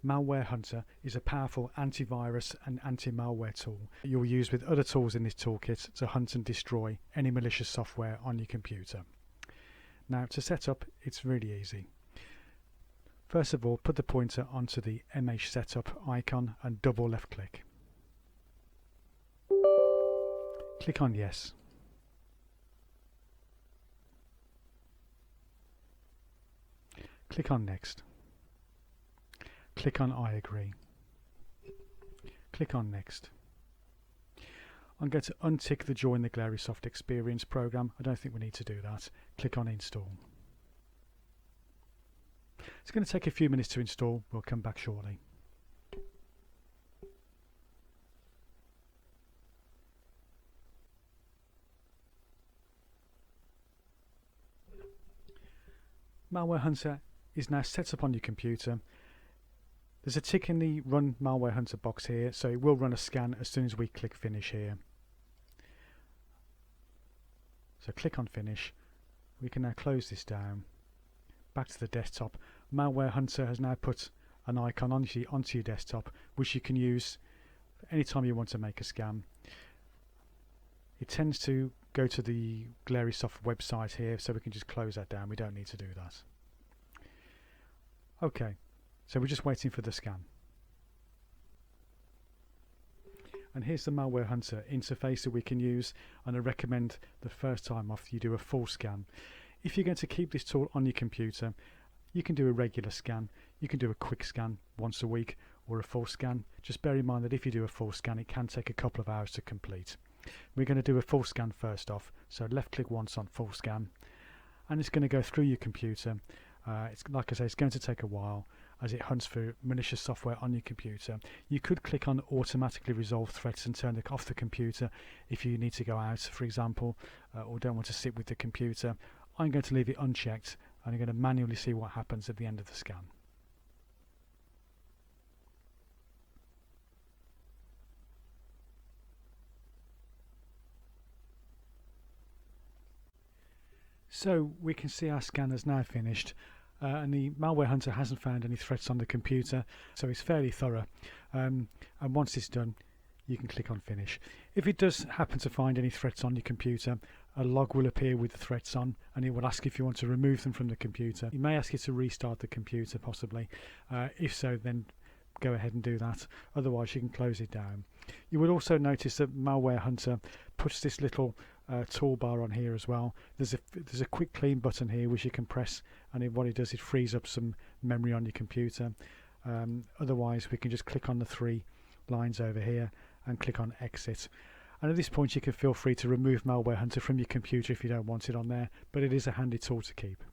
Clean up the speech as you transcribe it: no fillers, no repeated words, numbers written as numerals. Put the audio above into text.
Malware Hunter is a powerful antivirus and anti-malware tool you'll use with other tools in this toolkit to hunt and destroy any malicious software on your computer. Now, to set up, it's really easy. First of all, put the pointer onto the MH setup icon and double left click. Click on Yes. Click on Next. Click on I agree. Click on Next. I'm going to untick the Join the Glairysoft Experience program. I don't think we need to do that. Click on Install. It's going to take a few minutes to install. We'll come back shortly. Malware Hunter is now set up on your computer. There's a tick in the Run Malware Hunter box here, so it will run a scan as soon as we click Finish here. So click on Finish. We can now close this down. Back to the desktop. Malware Hunter has now put an icon onto your desktop, which you can use anytime you want to make a scan. It tends to go to the Glairysoft website here, so we can just close that down. We don't need to do that. Okay, so we're just waiting for the scan. And here's the Malware Hunter interface that we can use, and I recommend the first time off you do a full scan. If you're going to keep this tool on your computer, you can do a regular scan, you can do a quick scan once a week, or a full scan. Just bear in mind that if you do a full scan, it can take a couple of hours to complete. We're going to do a full scan first off, so left click once on full scan, and it's going to go through your computer. It's like I say, it's going to take a while as it hunts for malicious software on your computer. You could click on automatically resolve threats and turn it off the computer if you need to go out, for example, or don't want to sit with the computer. I'm going to leave it unchecked, and I'm going to manually see what happens at the end of the scan. So we can see our scan has now finished, and the Malware Hunter hasn't found any threats on the computer, so it's fairly thorough. And once it's done, you can click on Finish. If it does happen to find any threats on your computer, a log will appear with the threats on, and it will ask if you want to remove them from the computer. It may ask you to restart the computer possibly. If so, then go ahead and do that. Otherwise, you can close it down. You will also notice that Malware Hunter puts this little toolbar on here as well. There's a quick clean button here which you can press, and what it does, it frees up some memory on your computer. Otherwise, we can just click on the three lines over here and click on Exit. And at this point, you can feel free to remove Malware Hunter from your computer if you don't want it on there, but it is a handy tool to keep.